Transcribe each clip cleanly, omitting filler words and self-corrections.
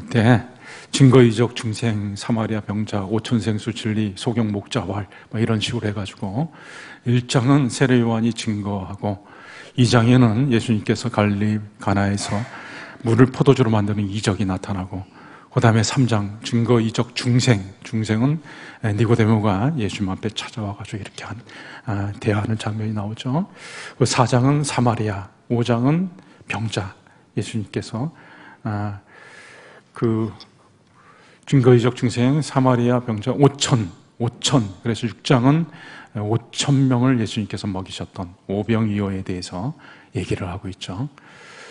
때 증거이적 중생 사마리아 병자 5천생수 진리 소경 목자왈 이런 식으로 해가지고 1장은 세례 요한이 증거하고 2장에는 예수님께서 갈릴리 가나에서 물을 포도주로 만드는 이적이 나타나고 그 다음에 3장 증거이적 중생은 니고데모가 예수님 앞에 찾아와가지고 이렇게 대화하는 장면이 나오죠. 4장은 사마리아, 5장은 병자, 예수님께서 그 증거이적 중생 사마리아 병자 5천, 그래서 6장은 5,000명을 예수님께서 먹이셨던 오병이어에 대해서 얘기를 하고 있죠.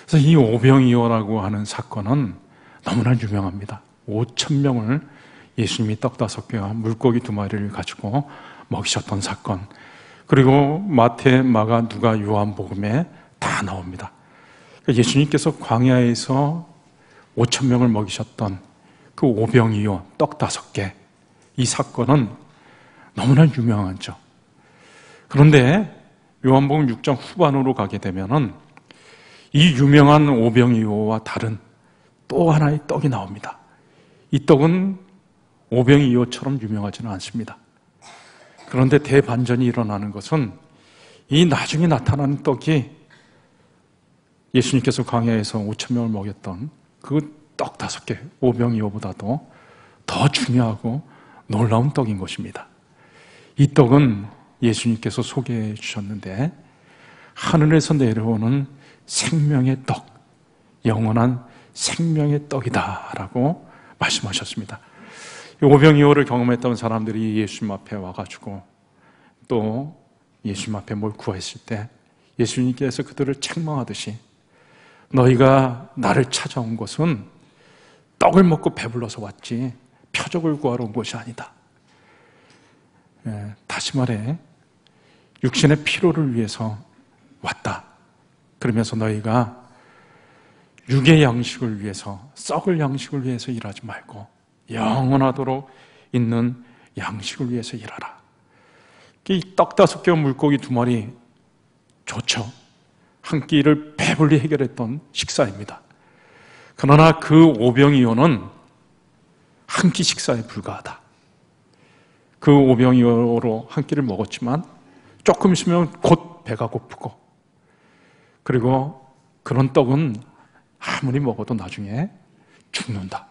그래서 이 오병이어라고 하는 사건은 너무나 유명합니다. 5,000명을 예수님이 떡 5개와 물고기 2마리를 가지고 먹이셨던 사건. 그리고 마태, 마가, 누가, 요한복음에 다 나옵니다. 예수님께서 광야에서 5,000명을 먹이셨던 그 오병이어 떡 5개, 이 사건은 너무나 유명하죠. 그런데 요한복음 6장 후반으로 가게 되면은 이 유명한 오병이어와 다른 또 하나의 떡이 나옵니다. 이 떡은 오병이어처럼 유명하지는 않습니다. 그런데 대반전이 일어나는 것은 이 나중에 나타나는 떡이 예수님께서 광야에서 5,000명을 먹였던 그 떡 5개, 오병이어보다도 더 중요하고 놀라운 떡인 것입니다. 이 떡은 예수님께서 소개해 주셨는데 하늘에서 내려오는 생명의 떡, 영원한 생명의 떡이다라고 말씀하셨습니다. 오병이어를 경험했던 사람들이 예수님 앞에 와가지고 또 예수님 앞에 뭘 구했을 때 예수님께서 그들을 책망하듯이 너희가 나를 찾아온 것은 떡을 먹고 배불러서 왔지 표적을 구하러 온 것이 아니다. 다시 말해 육신의 피로를 위해서 왔다. 그러면서 너희가 육의 양식을 위해서, 썩을 양식을 위해서 일하지 말고 영원하도록 있는 양식을 위해서 일하라. 이 떡 5개와 물고기 2마리 좋죠. 한 끼를 배불리 해결했던 식사입니다. 그러나 그 오병이어는 한 끼 식사에 불과하다. 그 오병이어로 한 끼를 먹었지만 조금 있으면 곧 배가 고프고, 그리고 그런 떡은 아무리 먹어도 나중에 죽는다.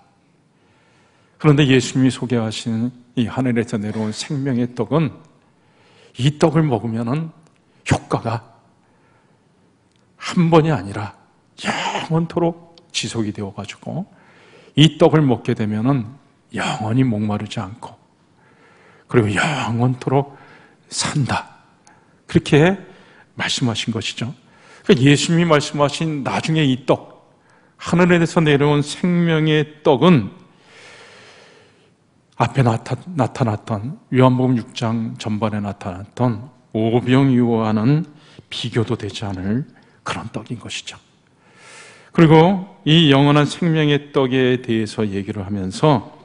그런데 예수님이 소개하신 이 하늘에서 내려온 생명의 떡은 이 떡을 먹으면 효과가 한 번이 아니라 영원토록 지속이 되어가지고 이 떡을 먹게 되면 영원히 목마르지 않고 그리고 영원토록 산다. 그렇게 말씀하신 것이죠. 그러니까 예수님이 말씀하신 나중에 이 떡, 하늘에서 내려온 생명의 떡은 앞에 나타났던 요한복음 6장 전반에 나타났던 오병이어와는 비교도 되지 않을 그런 떡인 것이죠. 그리고 이 영원한 생명의 떡에 대해서 얘기를 하면서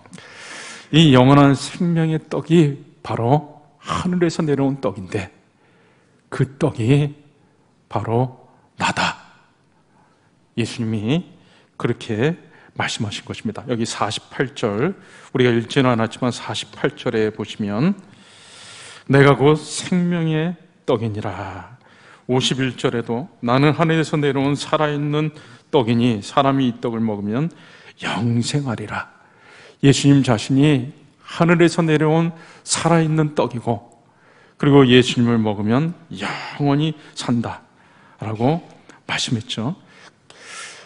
이 영원한 생명의 떡이 바로 하늘에서 내려온 떡인데 그 떡이 바로 나다. 예수님이 그렇게 말씀하신 것입니다. 여기 48절, 우리가 읽지는 않았지만 48절에 보시면 내가 곧 생명의 떡이니라. 51절에도 나는 하늘에서 내려온 살아있는 떡이니 사람이 이 떡을 먹으면 영생하리라. 예수님 자신이 하늘에서 내려온 살아있는 떡이고 그리고 예수님을 먹으면 영원히 산다라고 말씀했죠.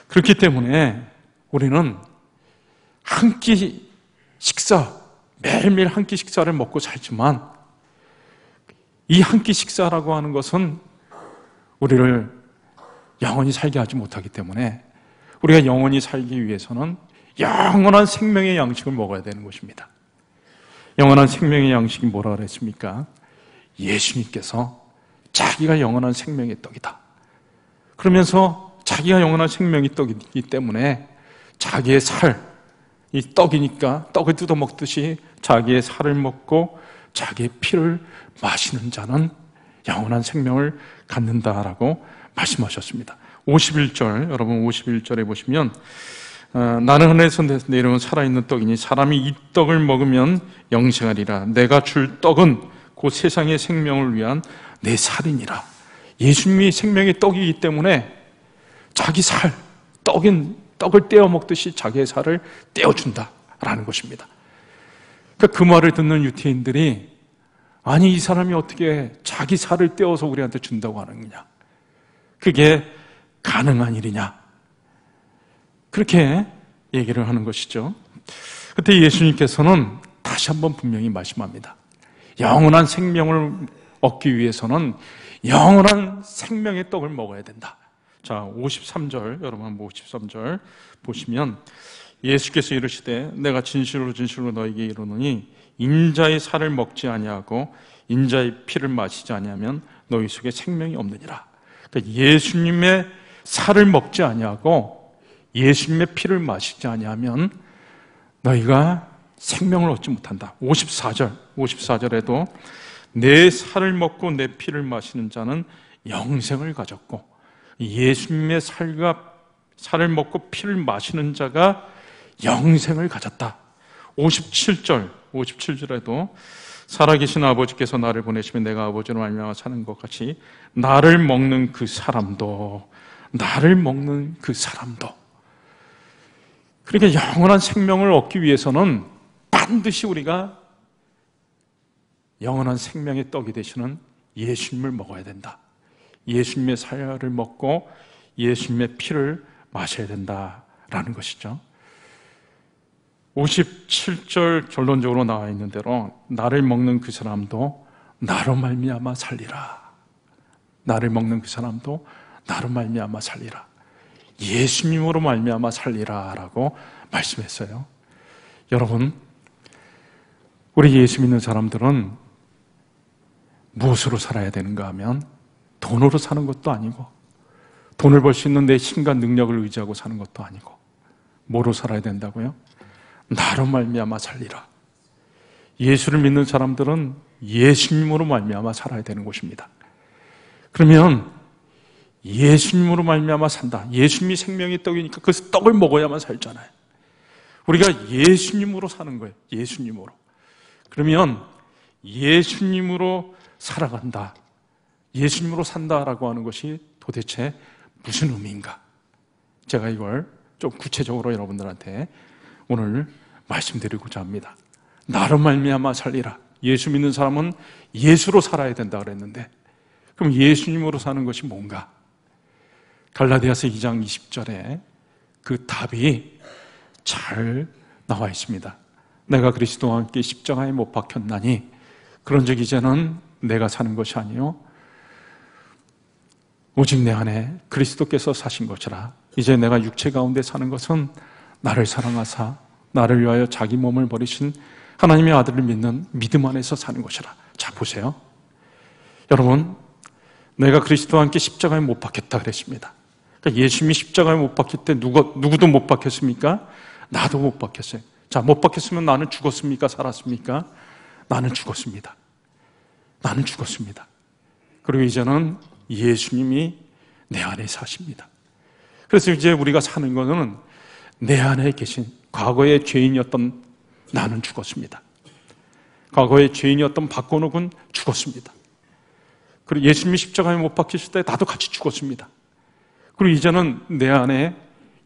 그렇기 때문에 우리는 한 끼 식사, 매일매일 한 끼 식사를 먹고 살지만 이 한 끼 식사라고 하는 것은 우리를 영원히 살게 하지 못하기 때문에 우리가 영원히 살기 위해서는 영원한 생명의 양식을 먹어야 되는 것입니다. 영원한 생명의 양식이 뭐라 그랬습니까? 예수님께서 자기가 영원한 생명의 떡이다. 그러면서 자기가 영원한 생명의 떡이기 때문에 자기의 살, 이 떡이니까 떡을 뜯어 먹듯이 자기의 살을 먹고 자기의 피를 마시는 자는 영원한 생명을 갖는다라고 말씀하셨습니다. 51절, 여러분 51절에 보시면 나는 하늘에서 내려온 살아있는 떡이니 사람이 이 떡을 먹으면 영생하리라. 내가 줄 떡은 곧 세상의 생명을 위한 내 살이니라. 예수님이 생명의 떡이기 때문에 자기 살, 떡을 떼어 먹듯이 자기의 살을 떼어준다라는 것입니다. 그러니까 그 말을 듣는 유태인들이 아니 이 사람이 어떻게 자기 살을 떼어서 우리한테 준다고 하는 거냐, 그게 가능한 일이냐, 그렇게 얘기를 하는 것이죠. 그때 예수님께서는 다시 한번 분명히 말씀합니다. 영원한 생명을 얻기 위해서는 영원한 생명의 떡을 먹어야 된다. 자, 53절, 여러분 한번 53절 보시면 예수께서 이르시되 내가 진실로 진실로 너에게 이르노니 인자의 살을 먹지 아니하고 인자의 피를 마시지 아니하면 너희 속에 생명이 없느니라. 그러니까 예수님의 살을 먹지 아니하고 예수님의 피를 마시지 아니하면 너희가 생명을 얻지 못한다. 54절에도 내 살을 먹고 내 피를 마시는 자는 영생을 가졌고 예수님의 살을 먹고 피를 마시는 자가 영생을 가졌다. 57절에도 살아계신 아버지께서 나를 보내시면 내가 아버지로 말미암아 사는 것 같이 나를 먹는 그 사람도 그러니까 영원한 생명을 얻기 위해서는 반드시 우리가 영원한 생명의 떡이 되시는 예수님을 먹어야 된다. 예수님의 살을 먹고 예수님의 피를 마셔야 된다라는 것이죠. 57절 결론적으로 나와 있는 대로 나를 먹는 그 사람도 나로 말미암아 살리라. 나를 먹는 그 사람도 나로 말미암아 살리라. 예수님으로 말미암아 살리라라고 말씀했어요. 여러분, 우리 예수 믿는 사람들은 무엇으로 살아야 되는가 하면 돈으로 사는 것도 아니고 돈을 벌 수 있는 내 힘과 능력을 의지하고 사는 것도 아니고 뭐로 살아야 된다고요? 나로 말미암아 살리라. 예수를 믿는 사람들은 예수님으로 말미암아 살아야 되는 것입니다. 그러면 예수님으로 말미암아 산다. 예수님이 생명의 떡이니까 그 떡을 먹어야만 살잖아요. 우리가 예수님으로 사는 거예요. 예수님으로. 그러면 예수님으로 살아간다. 예수님으로 산다라고 하는 것이 도대체 무슨 의미인가? 제가 이걸 좀 구체적으로 여러분들한테 오늘 말씀드리고자 합니다. 나로 말미암아 살리라. 예수 믿는 사람은 예수로 살아야 된다 그랬는데 그럼 예수님으로 사는 것이 뭔가? 갈라디아서 2장 20절에 그 답이 잘 나와 있습니다. 내가 그리스도와 함께 십자가에 못 박혔나니 그런즉 이제는 내가 사는 것이 아니요 오직 내 안에 그리스도께서 사신 것이라. 이제 내가 육체 가운데 사는 것은 나를 사랑하사 나를 위하여 자기 몸을 버리신 하나님의 아들을 믿는 믿음 안에서 사는 것이라. 자, 보세요. 여러분, 내가 그리스도와 함께 십자가에 못 박혔다 그랬습니다. 그러니까 예수님이 십자가에 못 박힐 때 누구도 못 박혔습니까? 나도 못 박혔어요. 자, 못 박혔으면 나는 죽었습니까? 살았습니까? 나는 죽었습니다. 나는 죽었습니다. 그리고 이제는 예수님이 내 안에 사십니다. 그래서 이제 우리가 사는 것은 내 안에 계신 과거의 죄인이었던 나는 죽었습니다. 과거의 죄인이었던 박건욱은 죽었습니다. 그리고 예수님이 십자가에 못 박히실 때 나도 같이 죽었습니다. 그리고 이제는 내 안에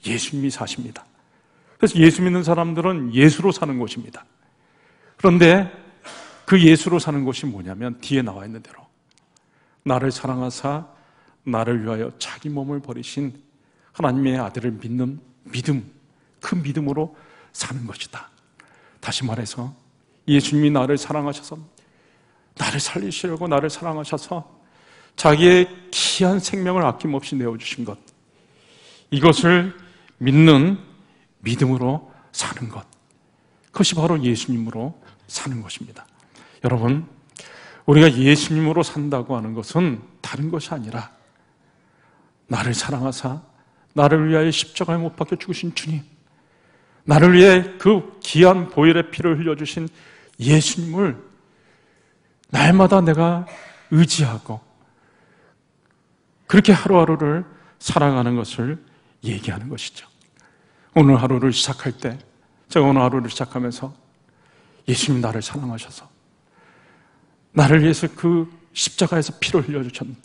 예수님이 사십니다. 그래서 예수 믿는 사람들은 예수로 사는 것입니다. 그런데 그 예수로 사는 것이 뭐냐면 뒤에 나와 있는 대로 나를 사랑하사 나를 위하여 자기 몸을 버리신 하나님의 아들을 믿는 믿음, 그 믿음으로 사는 것이다. 다시 말해서 예수님이 나를 사랑하셔서 나를 살리시려고 나를 사랑하셔서 자기의 귀한 생명을 아낌없이 내어주신 것, 이것을 믿는 믿음으로 사는 것, 그것이 바로 예수님으로 사는 것입니다. 여러분, 우리가 예수님으로 산다고 하는 것은 다른 것이 아니라 나를 사랑하사 나를 위하여 십자가에 못 박혀 죽으신 주님, 나를 위해 그 귀한 보혈의 피를 흘려주신 예수님을 날마다 내가 의지하고 그렇게 하루하루를 살아가는 것을 얘기하는 것이죠. 오늘 하루를 시작할 때, 제가 오늘 하루를 시작하면서 예수님 나를 사랑하셔서 나를 위해서 그 십자가에서 피를 흘려주셨는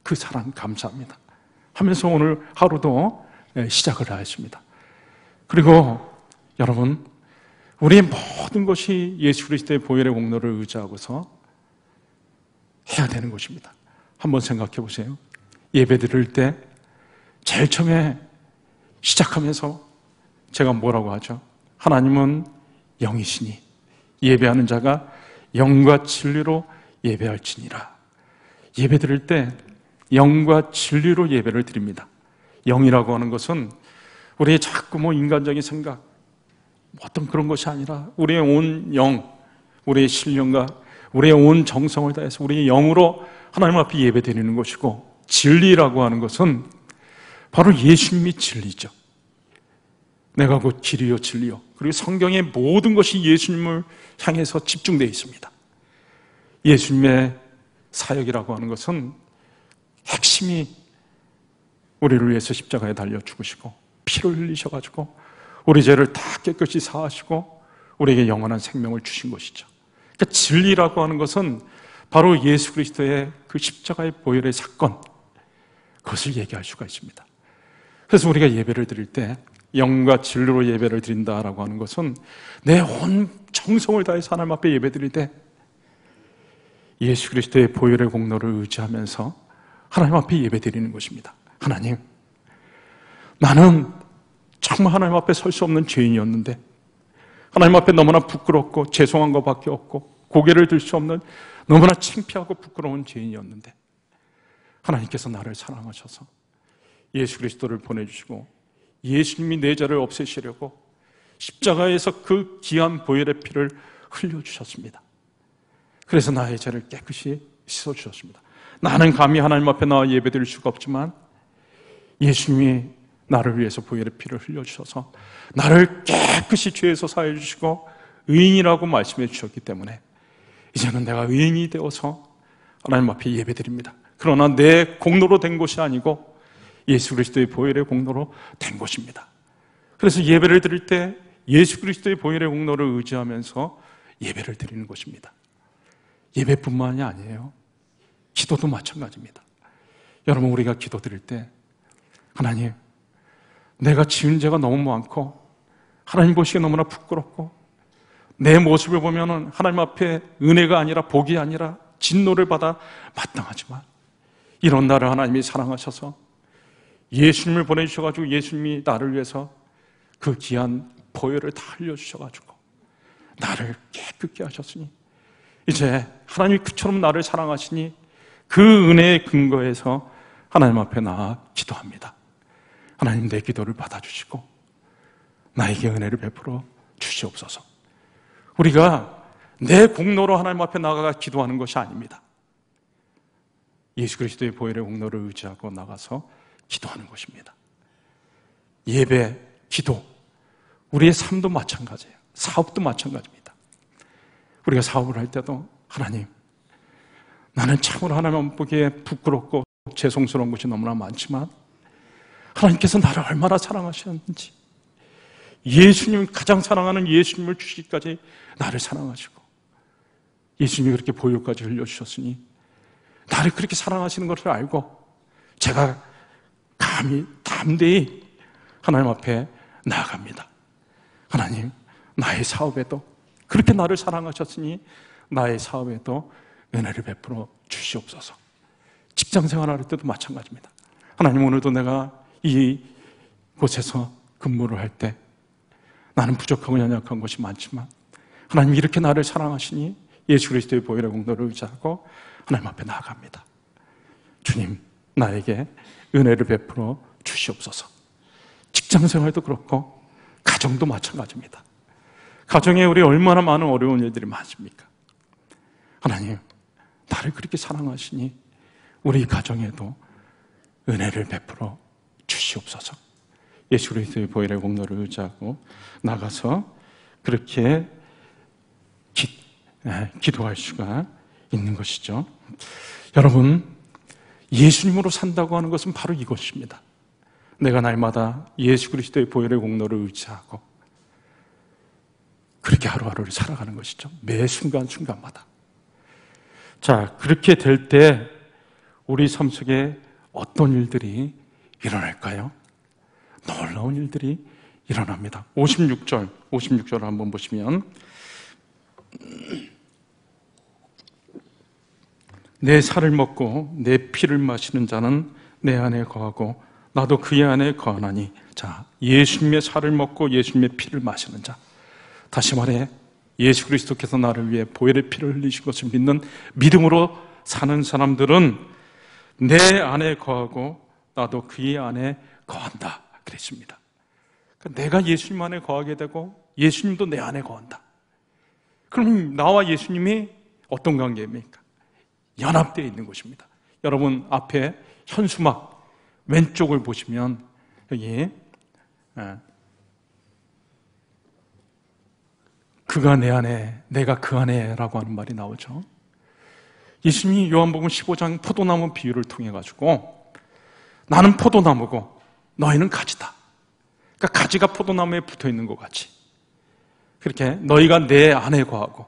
그 사랑 감사합니다 하면서 오늘 하루도 시작을 하였습니다. 그리고 여러분, 우리의 모든 것이 예수 그리스도의 보혈의 공로를 의지하고서 해야 되는 것입니다. 한번 생각해 보세요. 예배 드릴 때 제일 처음에 시작하면서 제가 뭐라고 하죠? 하나님은 영이시니 예배하는 자가 영과 진리로 예배할지니라. 예배 드릴 때 영과 진리로 예배를 드립니다. 영이라고 하는 것은 우리의 자꾸 인간적인 생각, 어떤 그런 것이 아니라 우리의 온 영, 우리의 신령과 우리의 온 정성을 다해서 우리의 영으로 하나님 앞에 예배 드리는 것이고, 진리라고 하는 것은 바로 예수님이 진리죠. 내가 곧 길이요 진리요. 그리고 성경의 모든 것이 예수님을 향해서 집중되어 있습니다. 예수님의 사역이라고 하는 것은 핵심이 우리를 위해서 십자가에 달려 죽으시고 피를 흘리셔가지고 우리 죄를 다 깨끗이 사하시고 우리에게 영원한 생명을 주신 것이죠. 그러니까 진리라고 하는 것은 바로 예수 그리스도의 그 십자가의 보혈의 사건, 그것을 얘기할 수가 있습니다. 그래서 우리가 예배를 드릴 때 영과 진리로 예배를 드린다라고 하는 것은 내 온 정성을 다해서 하나님 앞에 예배 드릴 때 예수 그리스도의 보혈의 공로를 의지하면서 하나님 앞에 예배 드리는 것입니다. 하나님, 나는 정말 하나님 앞에 설 수 없는 죄인이었는데 하나님 앞에 너무나 부끄럽고 죄송한 것밖에 없고 고개를 들 수 없는 너무나 창피하고 부끄러운 죄인이었는데 하나님께서 나를 사랑하셔서 예수 그리스도를 보내주시고 예수님이 내 죄를 없애시려고 십자가에서 그 귀한 보혈의 피를 흘려주셨습니다. 그래서 나의 죄를 깨끗이 씻어주셨습니다. 나는 감히 하나님 앞에 나와 예배드릴 수가 없지만 예수님이 나를 위해서 보혈의 피를 흘려주셔서 나를 깨끗이 죄에서 사해 주시고 의인이라고 말씀해 주셨기 때문에 이제는 내가 의인이 되어서 하나님 앞에 예배드립니다. 그러나 내 공로로 된 것이 아니고 예수 그리스도의 보혈의 공로로 된 것입니다. 그래서 예배를 드릴 때 예수 그리스도의 보혈의 공로를 의지하면서 예배를 드리는 것입니다. 예배뿐만이 아니에요. 기도도 마찬가지입니다. 여러분, 우리가 기도 드릴 때 하나님, 내가 지은 죄가 너무 많고 하나님 보시기에 너무나 부끄럽고 내 모습을 보면 하나님 앞에 은혜가 아니라 복이 아니라 진노를 받아 마땅하지만 이런 나를 하나님이 사랑하셔서 예수님을 보내주셔가지고 예수님이 나를 위해서 그 귀한 보혈을 다 흘려주셔가지고 나를 깨끗게 하셨으니 이제 하나님이 그처럼 나를 사랑하시니 그 은혜의 근거에서 하나님 앞에 나아 기도합니다. 하나님, 내 기도를 받아주시고 나에게 은혜를 베풀어 주시옵소서. 우리가 내 공로로 하나님 앞에 나아가 기도하는 것이 아닙니다. 예수 그리스도의 보혈의 공로를 의지하고 나가서 기도하는 것입니다. 예배, 기도, 우리의 삶도 마찬가지예요. 사업도 마찬가지입니다. 우리가 사업을 할 때도 하나님, 나는 참으로 하나님 보기에 부끄럽고 죄송스러운 것이 너무나 많지만 하나님께서 나를 얼마나 사랑하셨는지, 예수님, 가장 사랑하는 예수님을 주시기까지 나를 사랑하시고 예수님이 그렇게 보혈까지 흘려주셨으니 나를 그렇게 사랑하시는 것을 알고 제가 감히 담대히 하나님 앞에 나아갑니다. 하나님, 나의 사업에도 그렇게 나를 사랑하셨으니 나의 사업에도 은혜를 베풀어 주시옵소서. 직장 생활할 때도 마찬가지입니다. 하나님, 오늘도 내가 이 곳에서 근무를 할 때 나는 부족하고 연약한 것이 많지만 하나님 이렇게 나를 사랑하시니 예수 그리스도의 보혈의 공로를 의지하고 하나님 앞에 나아갑니다. 주님, 나에게 은혜를 베풀어 주시옵소서. 직장 생활도 그렇고 가정도 마찬가지입니다. 가정에 우리 얼마나 많은 어려운 일들이 많습니까? 하나님, 나를 그렇게 사랑하시니 우리 가정에도 은혜를 베풀어 주시옵소서. 예수 그리스도의 보혈의 공로를 의지하고 나가서 그렇게 기도할 수가 있는 것이죠. 여러분, 예수님으로 산다고 하는 것은 바로 이것입니다. 내가 날마다 예수 그리스도의 보혈의 공로를 의지하고 그렇게 하루하루를 살아가는 것이죠. 매 순간순간마다. 자, 그렇게 될 때 우리 삶 속에 어떤 일들이 일어날까요? 놀라운 일들이 일어납니다. 56절을 한번 보시면, 내 살을 먹고 내 피를 마시는 자는 내 안에 거하고 나도 그의 안에 거하나니. 자, 예수님의 살을 먹고 예수님의 피를 마시는 자. 다시 말해, 예수 그리스도께서 나를 위해 보혈의 피를 흘리신 것을 믿는 믿음으로 사는 사람들은 내 안에 거하고 나도 그의 안에 거한다 그랬습니다. 그러니까 내가 예수님 안에 거하게 되고 예수님도 내 안에 거한다. 그럼 나와 예수님이 어떤 관계입니까? 연합되어 있는 것입니다. 여러분 앞에 현수막 왼쪽을 보시면 여기 그가 내 안에 내가 그 안에 라고 하는 말이 나오죠. 예수님이 요한복음 15장 포도나무 비유를 통해 가지고 나는 포도나무고 너희는 가지다. 그러니까 가지가 포도나무에 붙어 있는 것 같이 그렇게 너희가 내 안에 거하고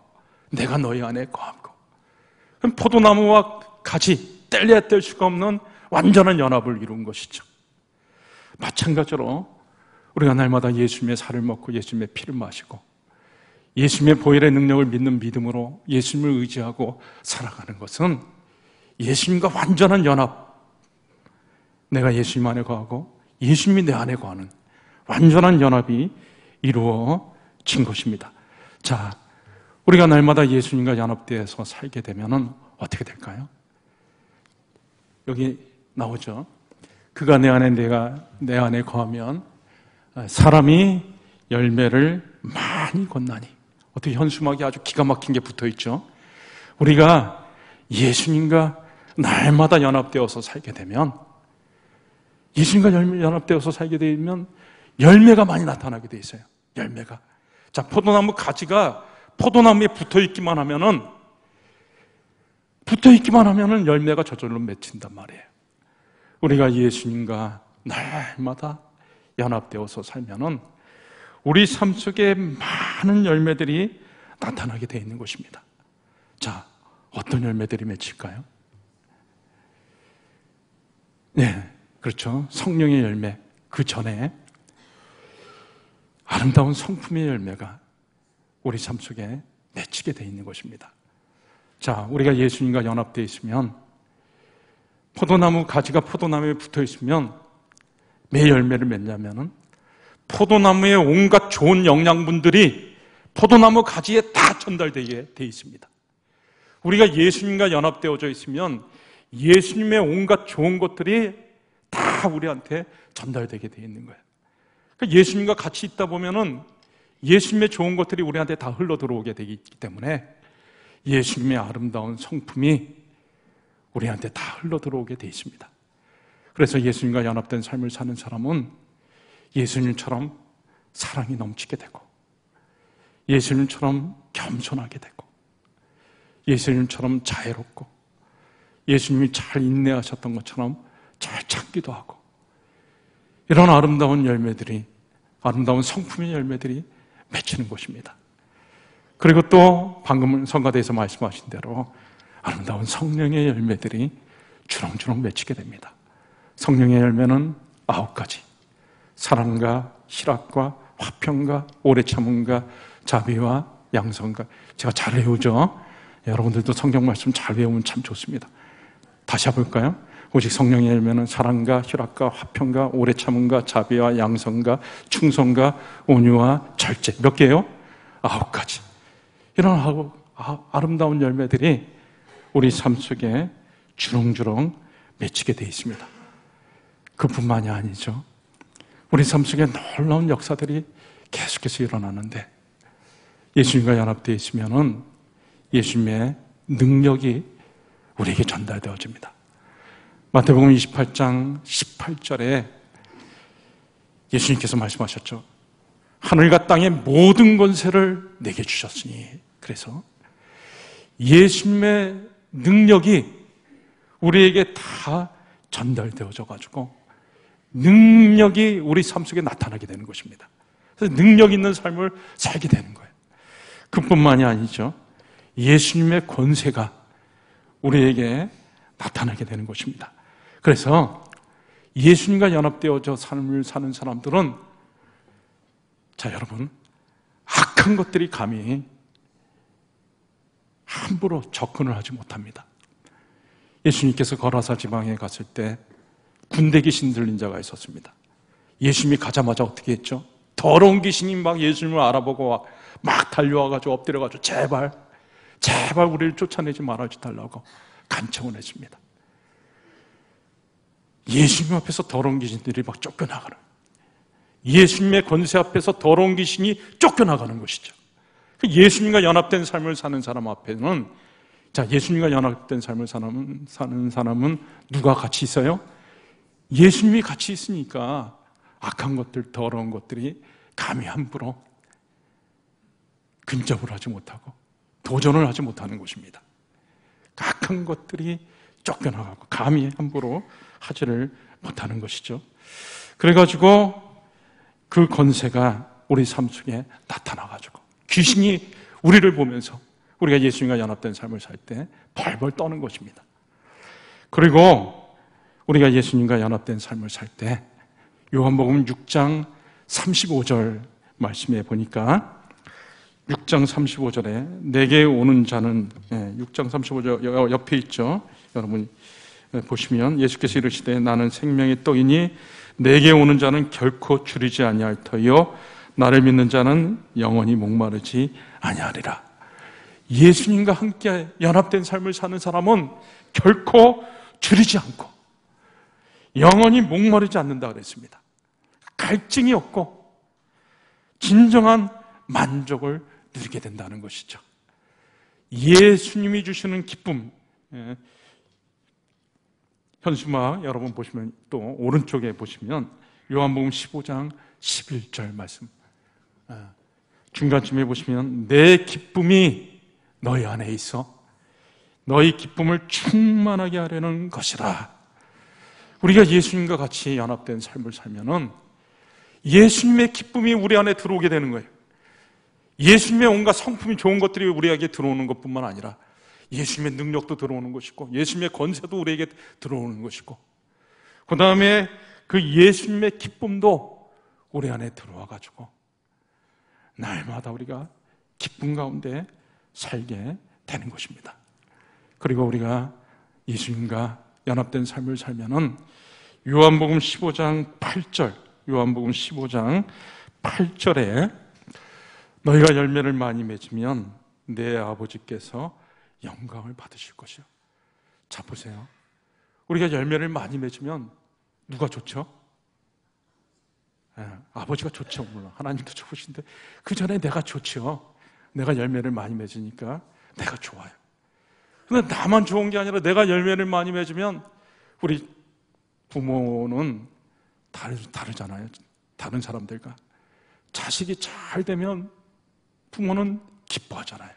내가 너희 안에 거하고, 그럼 포도나무와 가지 뗄래야 뗄 수가 없는 완전한 연합을 이룬 것이죠. 마찬가지로 우리가 날마다 예수님의 살을 먹고 예수님의 피를 마시고 예수님의 보혈의 능력을 믿는 믿음으로 예수님을 의지하고 살아가는 것은 예수님과 완전한 연합, 내가 예수님 안에 거하고 예수님이 내 안에 거하는 완전한 연합이 이루어진 것입니다. 자, 우리가 날마다 예수님과 연합되어서 살게 되면 어떻게 될까요? 여기 나오죠. 그가 내 안에 내가 내 안에 거하면 사람이 열매를 많이 건나니. 어떻게 현수막이 아주 기가 막힌 게 붙어 있죠. 우리가 예수님과 날마다 연합되어서 살게 되면, 예수님과 연합되어서 살게 되면 열매가 많이 나타나게 돼 있어요. 열매가. 자, 포도나무 가지가 포도나무에 붙어 있기만 하면은 열매가 저절로 맺힌단 말이에요. 우리가 예수님과 날마다 연합되어서 살면은 우리 삶 속에 많은 열매들이 나타나게 되어 있는 것입니다. 자, 어떤 열매들이 맺힐까요? 네, 그렇죠. 성령의 열매. 그 전에 아름다운 성품의 열매가 우리 삶 속에 맺히게 되어 있는 것입니다. 자, 우리가 예수님과 연합되어 있으면, 포도나무 가지가 포도나무에 붙어 있으면 매 열매를 맺냐면은 포도나무의 온갖 좋은 영양분들이 포도나무 가지에 다 전달되게 되어 있습니다. 우리가 예수님과 연합되어져 있으면 예수님의 온갖 좋은 것들이 다 우리한테 전달되게 되어 있는 거예요. 그러니까 예수님과 같이 있다 보면은 예수님의 좋은 것들이 우리한테 다 흘러 들어오게 되기 때문에 예수님의 아름다운 성품이 우리한테 다 흘러 들어오게 되어 있습니다. 그래서 예수님과 연합된 삶을 사는 사람은 예수님처럼 사랑이 넘치게 되고, 예수님처럼 겸손하게 되고, 예수님처럼 자애롭고, 예수님이 잘 인내하셨던 것처럼 잘 참기도 하고, 이런 아름다운 열매들이, 아름다운 성품의 열매들이 맺히는 것입니다. 그리고 또 방금 성가대에서 말씀하신 대로 아름다운 성령의 열매들이 주렁주렁 맺히게 됩니다. 성령의 열매는 9가지. 사랑과 희락과 화평과 오래 참음과 자비와 양선과. 제가 잘 외우죠? 여러분들도 성경 말씀 잘 외우면 참 좋습니다. 다시 해볼까요? 오직 성령의 열매는 사랑과 희락과 화평과 오래 참음과 자비와 양선과 충성과 온유와 절제. 몇 개예요? 9가지. 이런 아름다운 열매들이 우리 삶 속에 주렁주렁 맺히게 되어 있습니다. 그뿐만이 아니죠. 우리 삶 속에 놀라운 역사들이 계속해서 일어나는데, 예수님과 연합되어 있으면은 예수님의 능력이 우리에게 전달되어집니다. 마태복음 28장 18절에 예수님께서 말씀하셨죠. 하늘과 땅의 모든 권세를 내게 주셨으니. 그래서 예수님의 능력이 우리에게 다 전달되어져 가지고 능력이 우리 삶 속에 나타나게 되는 것입니다. 그래서 능력 있는 삶을 살게 되는 거예요. 그뿐만이 아니죠. 예수님의 권세가 우리에게 나타나게 되는 것입니다. 그래서 예수님과 연합되어져 삶을 사는 사람들은, 자, 여러분, 악한 것들이 감히 함부로 접근을 하지 못합니다. 예수님께서 거라사 지방에 갔을 때 군대 귀신 들린 자가 있었습니다. 예수님이 가자마자 어떻게 했죠? 더러운 귀신이 막 예수님을 알아보고 막 달려와가지고 엎드려가지고 제발 우리를 쫓아내지 말아주달라고 간청을 했습니다. 예수님 앞에서 더러운 귀신들이 막 쫓겨나가는, 예수님의 권세 앞에서 더러운 귀신이 쫓겨나가는 것이죠. 예수님과 연합된 삶을 사는 사람 앞에는, 자, 예수님과 연합된 삶을 사는 사람은 누가 같이 있어요? 예수님이 같이 있으니까 악한 것들, 더러운 것들이 감히 함부로 근접을 하지 못하고 도전을 하지 못하는 것입니다. 악한 것들이 쫓겨나가고 감히 함부로 하지를 못하는 것이죠. 그래가지고 그 권세가 우리 삶 속에 나타나가지고 귀신이 우리를 보면서 우리가 예수님과 연합된 삶을 살 때 벌벌 떠는 것입니다. 그리고 우리가 예수님과 연합된 삶을 살 때 요한복음 6장 35절 말씀에 보니까 6장 35절에 내게 오는 자는, 6장 35절 옆에 있죠. 여러분 보시면 예수께서 이르시되 나는 생명의 떡이니 내게 오는 자는 결코 줄이지 아니할 터이요 나를 믿는 자는 영원히 목마르지 아니하리라. 예수님과 함께 연합된 삶을 사는 사람은 결코 줄이지 않고 영원히 목마르지 않는다 그랬습니다. 갈증이 없고 진정한 만족을 누리게 된다는 것이죠. 예수님이 주시는 기쁨, 현수막 여러분 보시면 또 오른쪽에 보시면 요한복음 15장 11절 말씀, 중간쯤에 보시면 내 기쁨이 너희 안에 있어 너희 기쁨을 충만하게 하려는 것이라. 우리가 예수님과 같이 연합된 삶을 살면은 예수님의 기쁨이 우리 안에 들어오게 되는 거예요. 예수님의 온갖 성품이 좋은 것들이 우리에게 들어오는 것뿐만 아니라 예수님의 능력도 들어오는 것이고 예수님의 권세도 우리에게 들어오는 것이고 그 다음에 그 예수님의 기쁨도 우리 안에 들어와 가지고 날마다 우리가 기쁨 가운데 살게 되는 것입니다. 그리고 우리가 예수님과 연합된 삶을 살면은 요한복음 15장 8절에 너희가 열매를 많이 맺으면 내 아버지께서 영광을 받으실 것이요. 자, 보세요. 우리가 열매를 많이 맺으면 누가 좋죠? 아버지가 좋죠. 물론 하나님도 좋으신데 그 전에 내가 좋죠. 내가 열매를 많이 맺으니까 내가 좋아요. 그런데 나만 좋은 게 아니라 내가 열매를 많이 맺으면 우리 부모는 다르잖아요. 다른 사람들과 자식이 잘 되면 부모는 기뻐하잖아요.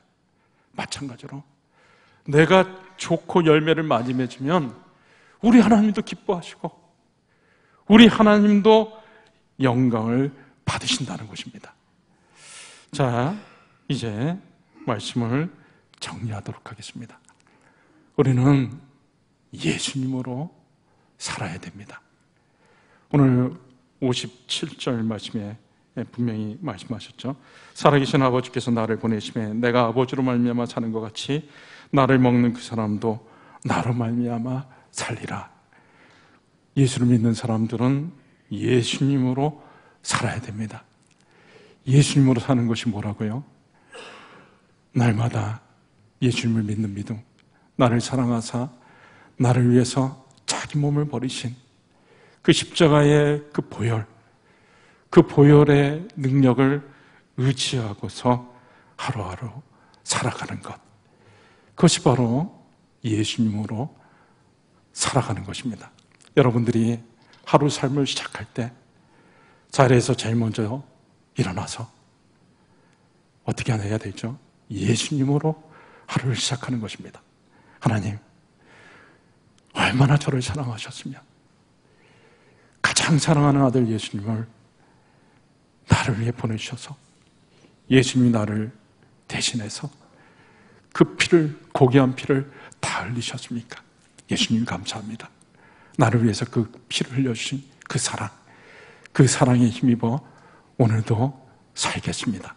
마찬가지로 내가 좋고 열매를 많이 맺으면 우리 하나님도 기뻐하시고 우리 하나님도 영광을 받으신다는 것입니다. 자, 이제 말씀을 정리하도록 하겠습니다. 우리는 예수님으로 살아야 됩니다. 오늘 57절 말씀에 분명히 말씀하셨죠. 살아계신 아버지께서 나를 보내심에 내가 아버지로 말미암아 사는 것 같이 나를 먹는 그 사람도 나로 말미암아 살리라. 예수를 믿는 사람들은 예수님으로 살아야 됩니다. 예수님으로 사는 것이 뭐라고요? 날마다 예수님을 믿는 믿음, 나를 사랑하사 나를 위해서 자기 몸을 버리신 그 십자가의 그 보혈, 그 보혈의 능력을 의지하고서 하루하루 살아가는 것, 그것이 바로 예수님으로 살아가는 것입니다. 여러분들이 하루 삶을 시작할 때 자리에서 제일 먼저 일어나서 어떻게 해야 되죠? 예수님으로 하루를 시작하는 것입니다. 하나님, 얼마나 저를 사랑하셨으면 가장 가장 사랑하는 아들 예수님을 나를 위해 보내주셔서 예수님이 나를 대신해서 그 피를, 고귀한 피를 다 흘리셨습니까? 예수님 감사합니다. 나를 위해서 그 피를 흘려주신 그 사랑, 그 사랑에 힘입어 오늘도 살겠습니다.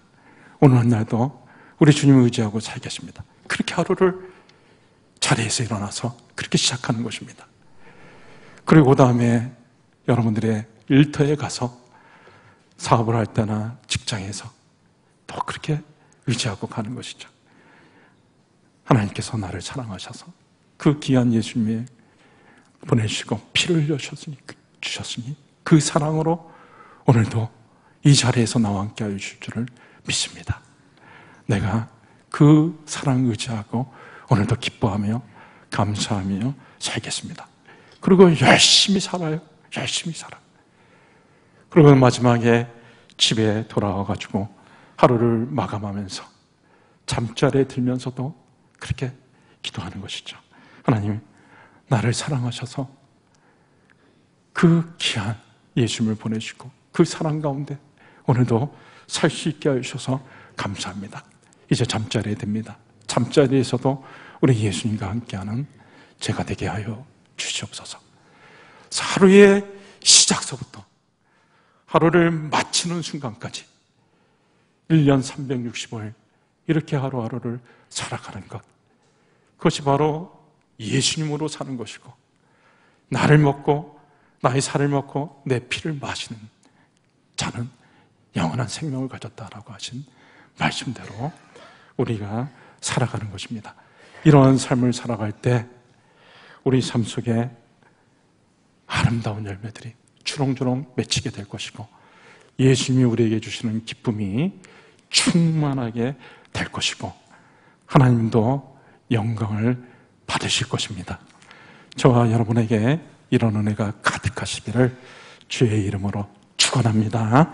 오늘 한 날도 우리 주님을 의지하고 살겠습니다. 그렇게 하루를 자리에서 일어나서 그렇게 시작하는 것입니다. 그리고 그 다음에 여러분들의 일터에 가서 사업을 할 때나 직장에서 또 그렇게 의지하고 가는 것이죠. 하나님께서 나를 사랑하셔서 그 귀한 예수님이 보내주시고 피를 흘려주셨으니 그 사랑으로 오늘도 이 자리에서 나와 함께 하여 주실 줄을 믿습니다. 내가 그 사랑 의지하고 오늘도 기뻐하며 감사하며 살겠습니다. 그리고 열심히 살아요. 열심히 살아. 그리고 마지막에 집에 돌아와가지고 하루를 마감하면서 잠자리에 들면서도 그렇게 기도하는 것이죠. 하나님, 나를 사랑하셔서 그 귀한 예수님을 보내주시고 그 사랑 가운데 오늘도 살 수 있게 해주셔서 감사합니다. 이제 잠자리에 듭니다. 잠자리에서도 우리 예수님과 함께하는 제가 되게 하여 주시옵소서. 하루의 시작서부터 하루를 마치는 순간까지 1년 365일 이렇게 하루하루를 살아가는 것, 그것이 바로 예수님으로 사는 것이고 나를 먹고 나의 살을 먹고 내 피를 마시는 자는 영원한 생명을 가졌다라고 하신 말씀대로 우리가 살아가는 것입니다. 이러한 삶을 살아갈 때 우리 삶 속에 아름다운 열매들이 주렁주렁 맺히게 될 것이고 예수님이 우리에게 주시는 기쁨이 충만하게 될 것이고 하나님도 영광을 받으실 것입니다. 저와 여러분에게 이런 은혜가 가득하시기를 주의 이름으로 축원합니다.